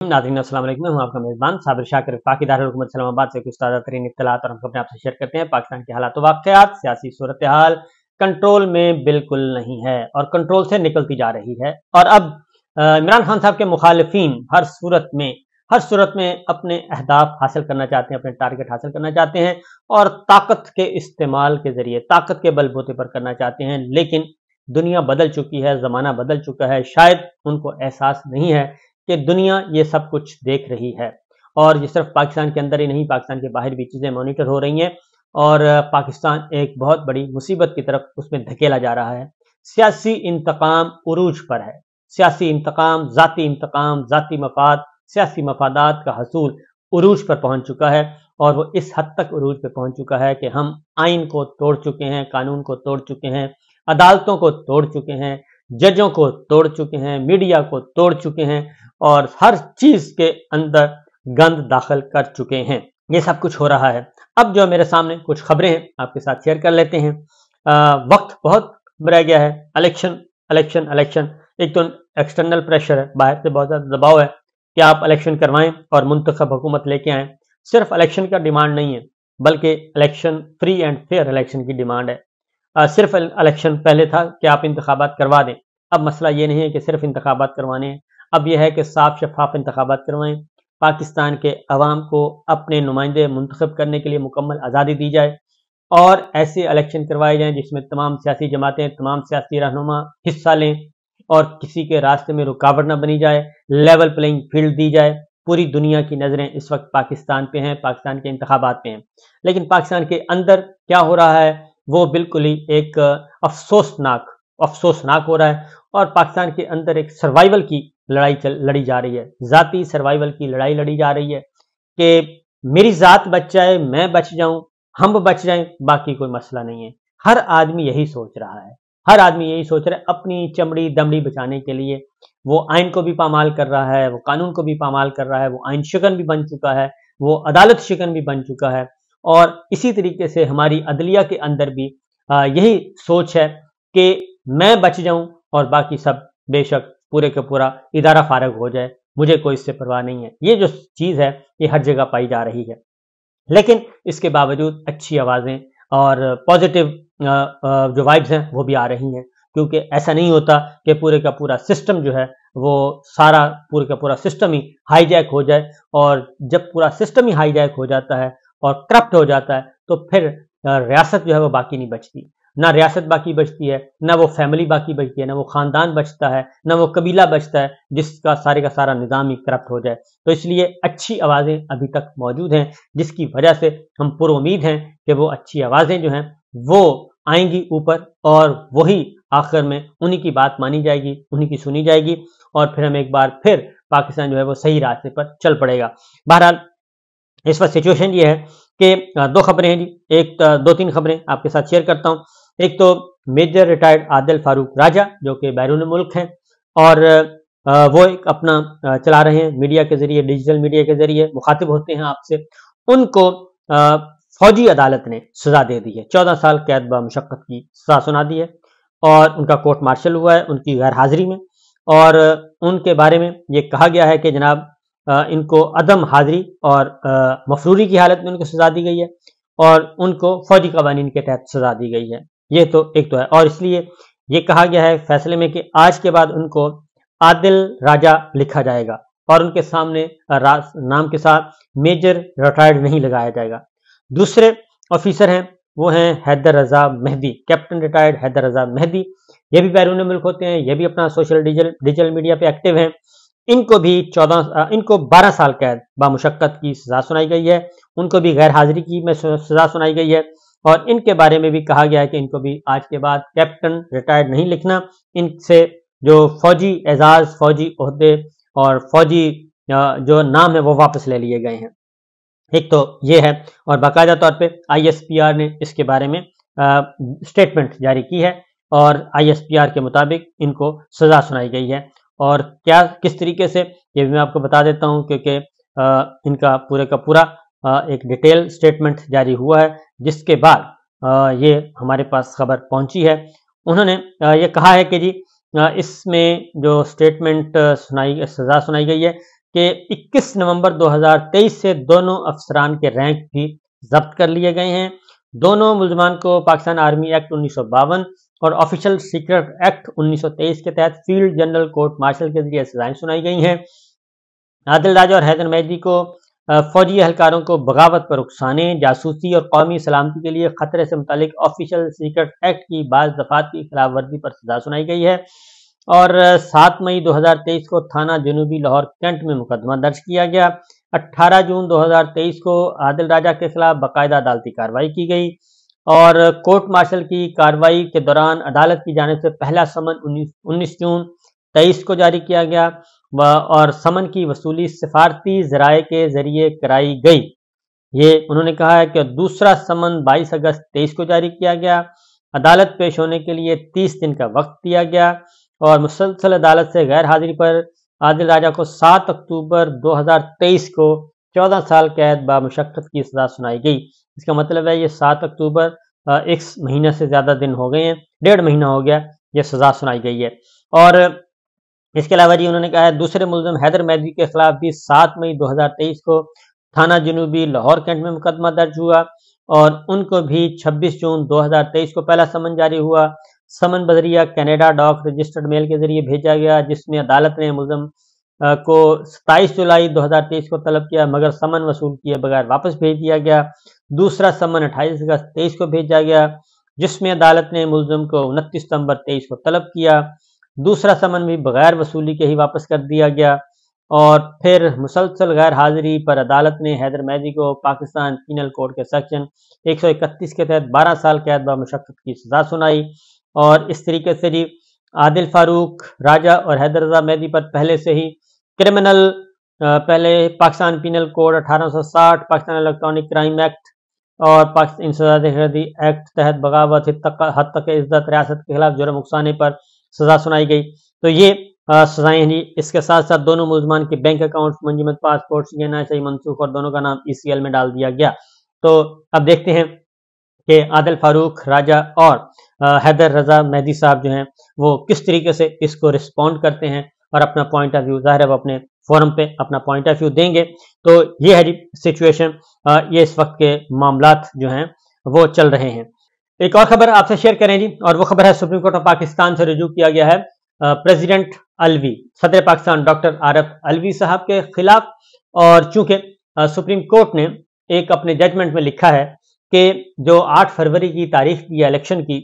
नाज़रीन अस्सलाम वालेकुम, मैं हूं आपका मेज़बान साबिर शाकिर। पाक दारुल हुकूमत इस्लामाबाद से कुछ ताज़ा तरीन इत्तलात और हम अपने आपसे शेयर करते हैं। पाकिस्तान के हालात वाक़यात, सियासी सूरत हाल कंट्रोल में बिल्कुल नहीं है और कंट्रोल से निकलती जा रही है। और अब इमरान खान साहब के मुखालिफिन हर सूरत में अपने अहदाफ हासिल करना चाहते हैं, अपने टारगेट हासिल करना चाहते हैं और ताकत के इस्तेमाल के ज़रिए, ताकत के बलबूते पर करना चाहते हैं। लेकिन दुनिया बदल चुकी है, ज़माना बदल चुका है। शायद उनको एहसास नहीं है कि दुनिया ये सब कुछ देख रही है और ये सिर्फ पाकिस्तान के अंदर ही नहीं, पाकिस्तान के बाहर भी चीज़ें मॉनिटर हो रही हैं और पाकिस्तान एक बहुत बड़ी मुसीबत की तरफ उसमें धकेला जा रहा है। सियासी इंतकाम उरूज पर है। सियासी इंतकाम, ज़ाती मफाद, सियासी मफादात का हसूल उरूज पर पहुंच चुका है और वो इस हद तक उरूज पर पहुंच चुका है कि हम आइन को तोड़ चुके हैं, कानून को तोड़ चुके हैं, अदालतों को तोड़ चुके हैं, जजों को तोड़ चुके हैं, मीडिया को तोड़ चुके हैं और हर चीज के अंदर गंद दाखिल कर चुके हैं। ये सब कुछ हो रहा है। अब जो मेरे सामने कुछ खबरें हैं आपके साथ शेयर कर लेते हैं। वक्त बहुत रह गया है। इलेक्शन एक तो एक्सटर्नल प्रेशर है, बाहर से बहुत ज्यादा दबाव है कि आप इलेक्शन करवाएं और मुंतखब हुकूमत लेके आएं। सिर्फ इलेक्शन का डिमांड नहीं है बल्कि election, free and fair election की डिमांड है। सिर्फ इलेक्शन पहले था कि आप इंतखाबात करवा दें, अब मसला ये नहीं है कि सिर्फ इंतखाबात करवाने हैं, अब यह है कि साफ शफाफ इंतखाबात करवाएं। पाकिस्तान के अवाम को अपने नुमाइंदे मुंतखब करने के लिए मुकम्मल आज़ादी दी जाए और ऐसे इलेक्शन करवाए जाएं जिसमें तमाम सियासी जमातें, तमाम सियासी रहनुमा हिस्सा लें और किसी के रास्ते में रुकावट न बनी जाए। लेवल प्लेइंग फील्ड दी जाए। पूरी दुनिया की नज़रें इस वक्त पाकिस्तान पे हैं, पाकिस्तान के इंतखाबात पे हैं। लेकिन पाकिस्तान के अंदर क्या हो रहा है वो बिल्कुल ही एक अफसोसनाक हो रहा है और पाकिस्तान के अंदर एक सर्वाइवल की लड़ाई लड़ी जा रही है। ज़ाती सर्वाइवल की लड़ाई लड़ी जा रही है कि मेरी ज़ात बच जाए, मैं बच जाऊं, हम बच जाएं, बाकी कोई मसला नहीं है। हर आदमी यही सोच रहा है, हर आदमी यही सोच रहा है अपनी चमड़ी दमड़ी बचाने के लिए। वो आइन को भी पामाल कर रहा है, वो कानून को भी पामाल कर रहा है, वो आइन शिकन भी बन चुका है, वो अदालत शिकन भी बन चुका है। और इसी तरीके से हमारी अदलिया के अंदर भी यही सोच है कि मैं बच जाऊं और बाकी सब बेशक पूरे का पूरा इदारा फारग हो जाए, मुझे कोई इससे परवाह नहीं है। ये जो चीज़ है ये हर जगह पाई जा रही है। लेकिन इसके बावजूद अच्छी आवाज़ें और पॉजिटिव जो वाइब्स हैं वो भी आ रही हैं, क्योंकि ऐसा नहीं होता कि पूरे का पूरा सिस्टम जो है वो सारा पूरे का पूरा सिस्टम ही हाईजैक हो जाए। और जब पूरा सिस्टम ही हाईजैक हो जाता है और करप्ट हो जाता है तो फिर रियासत जो है वो बाकी नहीं बचती। ना रियासत बाकी बचती है, ना वो फैमिली बाकी बचती है, ना वो ख़ानदान बचता है, ना वो कबीला बचता है जिसका सारे का सारा निज़ाम ही करप्ट हो जाए। तो इसलिए अच्छी आवाज़ें अभी तक मौजूद हैं, जिसकी वजह से हम पुरुम्मीद हैं कि वो अच्छी आवाज़ें जो हैं वो आएंगी ऊपर और वही आखिर में उन्हीं की बात मानी जाएगी, उन्हीं की सुनी जाएगी और फिर हम एक बार फिर पाकिस्तान जो है वो सही रास्ते पर चल पड़ेगा। बहरहाल इस वक्त सिचुएशन ये है कि दो खबरें हैं जी, दो तीन खबरें आपके साथ शेयर करता हूँ। एक तो मेजर रिटायर्ड आदिल फारूक राजा जो कि बैरून मुल्क हैं और वो एक अपना चला रहे हैं मीडिया के जरिए, डिजिटल मीडिया के जरिए मुखातिब होते हैं आपसे। उनको फौजी अदालत ने सजा दे दी है, 14 साल कैद बमुशक्कत की सजा सुना दी है और उनका कोर्ट मार्शल हुआ है उनकी गैर हाजिरी में। और उनके बारे में ये कहा गया है कि जनाब इनको अदम हाजिरी और मफरूरी की हालत में उनको सजा दी गई है और उनको फौजी कवानीन के तहत सजा दी गई है। ये तो एक तो है और इसलिए ये कहा गया है फैसले में कि आज के बाद उनको आदिल राजा लिखा जाएगा और उनके सामने नाम के साथ मेजर रिटायर्ड नहीं लगाया जाएगा। दूसरे ऑफिसर हैं वो हैं हैदर रजा मेहदी, कैप्टन रिटायर्ड हैदर रजा मेहदी। ये भी बैरून मुल्क होते हैं, ये भी अपना सोशल डिजिटल मीडिया पे एक्टिव हैं। इनको भी 12 साल कैद बामुशक्कत की सजा सुनाई गई है। उनको भी गैर हाजिरी की में सजा सुनाई गई है और इनके बारे में भी कहा गया है कि इनको भी आज के बाद कैप्टन रिटायर्ड नहीं लिखना। इनसे जो फौजी एजाज, फौजी ओहदे और फौजी जो नाम है वो वापस ले लिए गए हैं। एक तो ये है और बाकायदा तौर पे ISPR ने इसके बारे में स्टेटमेंट जारी की है और ISPR के मुताबिक इनको सजा सुनाई गई है। और क्या किस तरीके से ये भी मैं आपको बता देता हूँ, क्योंकि इनका पूरे का पूरा एक डिटेल स्टेटमेंट जारी हुआ है जिसके बाद ये हमारे पास खबर पहुंची है। उन्होंने ये कहा है कि जी इसमें जो स्टेटमेंट सजा सुनाई गई है کہ 21 نومبر 2023 سے دونوں افسران کے رینک بھی ضبط کر لیے گئے ہیں۔ دونوں ملزمان کو پاکستان آرمی ایکٹ 1952 اور آفیشل سیکرٹ ایکٹ 1923 کے تحت field general court marshal K ذریعے سزائیں سنائی گئی ہیں۔ عادل راجہ اور حیدر مہدی کو فوجی اہلکاروں کو بغاوت پر اکسانے، جاسوسی اور قومی سلامتی کے لیے خطرے سے متعلق آفیشل سیکرٹ ایکٹ کی بعض دفعات کی خلاف ورزی پر سزا سنائی گئی ہے، اور 7 مئی 2023 کو تھانہ جنوبی لاہور کینٹ میں مقدمہ درج کیا گیا۔ 18 جون 2023 کو عادل راجہ کے خلاف باقاعدہ عدالتی کارروائی کی گئی، اور کورٹ مارشل کی کارروائی کے دوران عدالت کی جانب سے پہلا سمن 19 جون 23 کو جاری کیا گیا، اور سمن کی وصولی سفارتی ذرائع کے ذریعے کرائی گئی۔ یہ انہوں نے کہا ہے کہ دوسرا سمن 22 اگست 23 کو جاری کیا گیا۔ عدالت پیش ہونے کے لیے 30 دن کا وقت دیا گیا، اور مسلسل عدالت سے غیر حاضری پر عادل راجہ کو 7 اکتوبر 2023 کو 14 سال قید بامشقت کی سزا سنائی گئی۔ اس کا مطلب ہے یہ 7 اکتوبر 1 مہینہ سے زیادہ دن ہو گئے ہیں، 1.5 مہینہ ہو گیا یہ سزا سنائی گئی ہے۔ اور اس کے علاوہ انہوں نے کہا ہے دوسرے ملزم حیدر مہدی کے خلاف بھی 7 مئی 2023 کو تھانہ جنوبی لاہور کینٹ میں مقدمہ درج ہوا، اور ان کو بھی 26 جون 2023 کو پہلا سمن جاری ہوا۔ سمن بذریعہ کینیڈا ڈاک رجسٹرڈ میل کے ذریعے بھیجا گیا، جس میں عدالت نے ملزم کو 27 جولائی 2023 کو طلب کیا، مگر سمن وصول کیے بغیر واپس بھیج دیا گیا۔ دوسرا سمن 28 اگست 23 کو بھیجا گیا، جس میں عدالت نے ملزم کو 29 ستمبر 23 کو طلب کیا۔ دوسرا سمن بھی بغیر وصولی کے ہی واپس کر دیا گیا، اور پھر مسلسل غیر حاضری پر عدالت نے حیدر مہدی کو پاکستان پینل کوڈ کے سیکشن 131 کے تحت 12 سال قید بامشقت کی سزا سنائی۔ اور اس طریقے سے عادل فاروق راجہ اور حیدر رضا مہدی پر پہلے سے ہی کرمنل پہلے Pakistan penal code 1860، Pakistan electronic crime act اور پاکستان انسداد ایکٹ تحت بغاوت، حد تک عزت، ریاست کے خلاف جرم اکسانے پر سزا سنائی گئی۔ تو یہ سزائیں ہیں۔ اس کے ساتھ ساتھ دونوں ملزمان کے بینک اکاؤنٹس، منجمد پاسپورٹس NIC منسوخ، اور دونوں کا نام ECL میں ڈال دیا گیا۔ تو اب دیکھتے ہیں کہ عادل فاروق راجہ اور حیدر رضا مہدی صاحب جو ہیں وہ کس طریقے سے اس کو رسپونڈ کرتے ہیں، اور اپنا پوائنٹ آف ویو، ظاہر ہے وہ اپنے فورم پہ اپنا پوائنٹ آف ویو دیں گے۔ تو یہ ہے سچویشن، یہ اس وقت کے معاملات جو ہیں وہ چل رہے ہیں۔ ایک اور خبر آپ سے شیئر کریں اور وہ خبر ہے سپریم کورٹ آف پاکستان سے رجوع کیا گیا ہے پریزیڈنٹ الوی، صدر پاکستان ڈاکٹر عارف الوی صاحب کے خلاف۔ اور چونکہ سپریم کورٹ نے ایک اپنے ججمنٹ میں لکھا ہے کہ جو 8 فروری کی تاریخ کی الیکشن کی،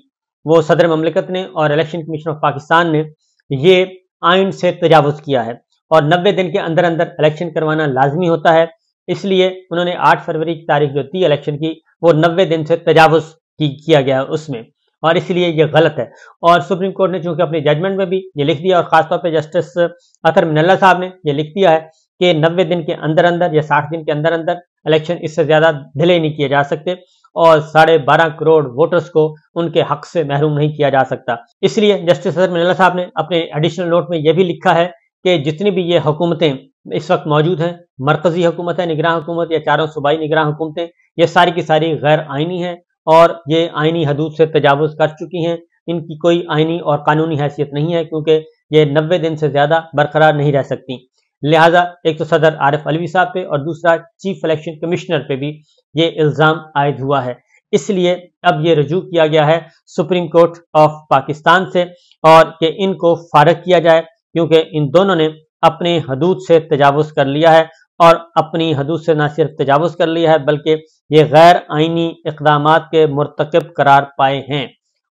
وہ صدر مملکت نے اور الیکشن کمیشن آف پاکستان نے یہ آئین سے تجاوز کیا ہے، اور 90 دن کے اندر اندر الیکشن کروانا لازمی ہوتا ہے۔ اس لیے انہوں نے 8 فروری کی تاریخ جو تھی الیکشن کی، وہ 90 دن سے تجاوز کیا گیا اس میں، اور اس لیے یہ غلط ہے۔ اور سپریم کورٹ نے چونکہ اپنے ججمنٹ میں بھی یہ لکھ دیا، اور خاص طور پہ جسٹس اطہر من اللہ صاحب نے یہ لکھ دیا ہے کہ 90 دن کے اندر اندر یا 60 دن کے اندر اندر الیکشن، اس سے زیادہ ڈیلے نہیں کیے جا سکتے، اور 12.5 کروڑ ووٹرز کو ان کے حق سے محروم نہیں کیا جا سکتا۔ اس لیے جسٹس اطہر من اللہ صاحب نے اپنے ایڈیشنل نوٹ میں یہ بھی لکھا ہے کہ جتنی بھی یہ حکومتیں اس وقت موجود ہیں، مرکزی حکومت ہے، نگراں حکومت یا 4 صوبائی نگراں حکومتیں، یہ ساری کی ساری غیر آئینی ہیں، اور یہ آئینی حدود سے تجاوز کر چکی ہیں۔ ان کی کوئی آئینی اور قانونی حیثیت نہیں ہے، کیونکہ یہ 90 دن سے زیادہ برقرار نہیں رہ سکتی۔ لہٰذا ایک تو صدر عارف الوی صاحب پہ، اور دوسرا چیف الیکشن کمشنر پہ بھی یہ الزام عائد ہوا ہے۔ اس لیے اب یہ رجوع کیا گیا ہے سپریم کورٹ آف پاکستان سے، اور کہ ان کو فارغ کیا جائے، کیونکہ ان دونوں نے اپنے حدود سے تجاوز کر لیا ہے، اور اپنی حدود سے نہ صرف تجاوز کر لیا ہے بلکہ یہ غیر آئینی اقدامات کے مرتکب قرار پائے ہیں،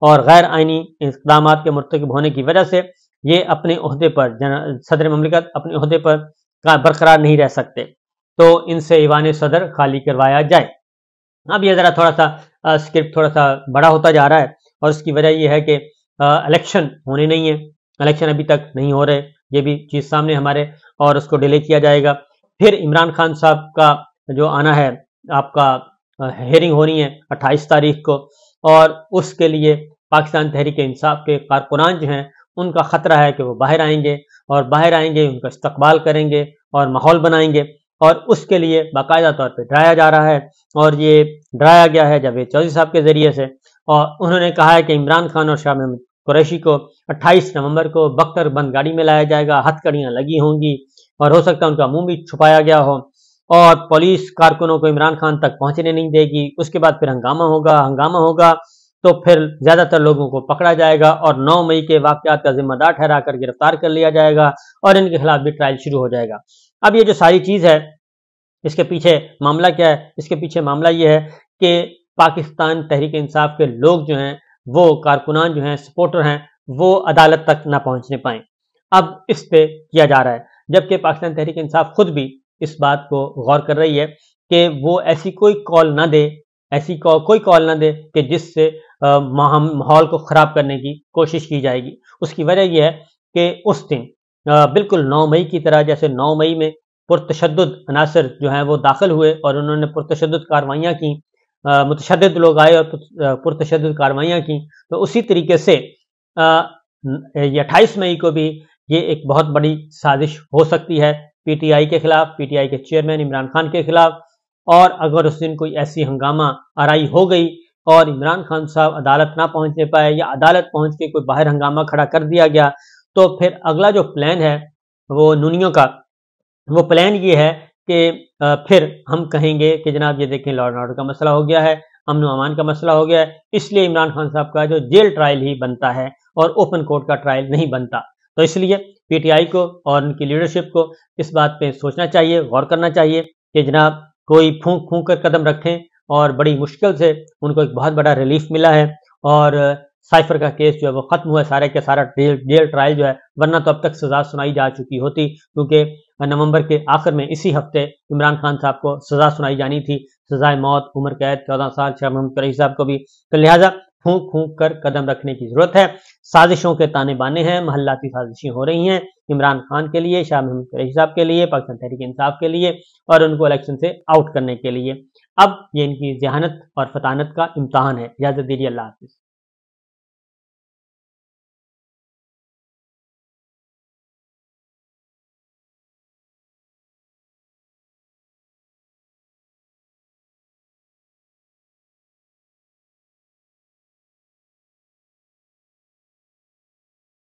اور غیر آئینی اقدامات کے مرتکب ہونے کی وجہ سے یہ اپنے عہدے پر، صدر مملکت اپنے عہدے پر برقرار نہیں رہ سکتے۔ تو ان سے ایوان صدر خالی کروایا جائے۔ اب یہ ذرا تھوڑا سا اسکرپٹ تھوڑا سا بڑا ہوتا جا رہا ہے، اور اس کی وجہ یہ ہے کہ الیکشن ہونے نہیں ہے، الیکشن ابھی تک نہیں ہو رہے، یہ بھی چیز سامنے ہمارے، اور اس کو ڈیلے کیا جائے گا۔ پھر عمران خان صاحب کا جو آنا ہے، آپ کا ہیئرنگ ہونی ہے 28 تاریخ کو، اور اس کے لیے پاکستان تحریک انصاف کے کارکنان جو ہیں ان کا خطرہ ہے کہ وہ باہر آئیں گے، اور باہر آئیں گے ان کا استقبال کریں گے اور ماحول بنائیں گے، اور اس کے لیے باقاعدہ طور پہ ڈرایا جا رہا ہے، اور یہ ڈرایا گیا ہے جاوید چودھری صاحب کے ذریعے سے۔ اور انہوں نے کہا ہے کہ عمران خان اور شاہ محمود قریشی کو 28 نومبر کو بختر بند گاڑی میں لایا جائے گا، ہتھ کڑیاں لگی ہوں گی، और हो सकता है उनका मुंह भी छुपाया गया हो, और पुलिस कारकुनों को इमरान खान तक पहुंचने नहीं देगी। उसके बाद फिर हंगामा होगा तो फिर ज्यादातर लोगों को पकड़ा जाएगा और 9 मई के वाकयात का जिम्मेदार ठहरा कर गिरफ्तार कर लिया जाएगा और इनके खिलाफ भी ट्रायल शुरू हो जाएगा। अब ये जो सारी चीज है, इसके पीछे मामला क्या है? इसके पीछे मामला ये है कि पाकिस्तान तहरीक इंसाफ के लोग जो हैं, वो कारकुनान जो हैं, सपोर्टर हैं, वो अदालत तक ना पहुंचने पाए। अब इस पे किया जा रहा है, जबकि पाकिस्तान तहरीक इंसाफ खुद भी इस बात को गौर कर रही है कि वो ऐसी कोई कॉल ना दे, कोई कॉल ना दे कि जिससे माहौल को खराब करने की कोशिश की जाएगी। उसकी वजह यह है कि उस दिन बिल्कुल 9 मई की तरह, जैसे 9 मई में पुरतशद्दुद अनासर जो हैं वो दाखिल हुए और उन्होंने पुरतशद्दुद कार्रवाइयाँ की, मुतशद्दिद लोग आए और पुरतशद्दुद कार्रवाइयाँ की, तो उसी तरीके से 28 मई को भी ये एक बहुत बड़ी साजिश हो सकती है पीटीआई के खिलाफ, पीटीआई के चेयरमैन इमरान खान के खिलाफ। और अगर उस दिन कोई ऐसी हंगामा आराई हो गई और इमरान खान साहब अदालत ना पहुंचने पाए या अदालत पहुंच के कोई बाहर हंगामा खड़ा कर दिया गया, तो फिर अगला जो प्लान है वो नूनियों का, वो प्लान ये है कि फिर हम कहेंगे कि जनाब ये देखें, लॉ एंड ऑर्डर का मसला हो गया है, अमन व अमान का मसला हो गया है, इसलिए इमरान खान साहब का जो जेल ट्रायल ही बनता है और ओपन कोर्ट का ट्रायल नहीं बनता। तो इसलिए पीटीआई को और उनकी लीडरशिप को इस बात पे सोचना चाहिए, गौर करना चाहिए कि जनाब कोई फूंक फूंक कर कदम रखें, और बड़ी मुश्किल से उनको एक बहुत बड़ा रिलीफ मिला है और साइफर का केस जो है वो खत्म हुआ है, सारे के सारा जेल ट्रायल जो है, वरना तो अब तक सजा सुनाई जा चुकी होती, क्योंकि नवंबर के आखिर में इसी हफ्ते इमरान खान साहब को सजा सुनाई जानी थी, सजाए मौत, उम्र कैद 14 साल शाह महमूद कुरैशी साहब को भी। तो लिहाजा फूंक फूंक कर कदम रखने की जरूरत है। साजिशों के ताने बाने हैं, महल्लाती साजिशें हो रही हैं इमरान खान के लिए, शाह महमूद कुरैशी साहब के लिए, पाकिस्तान तहरीक इंसाफ के लिए, और उनको इलेक्शन से आउट करने के लिए। अब ये इनकी जहानत और फतानत का इम्तहान है। इजाजत दीजिए, अल्लाह हाफिज।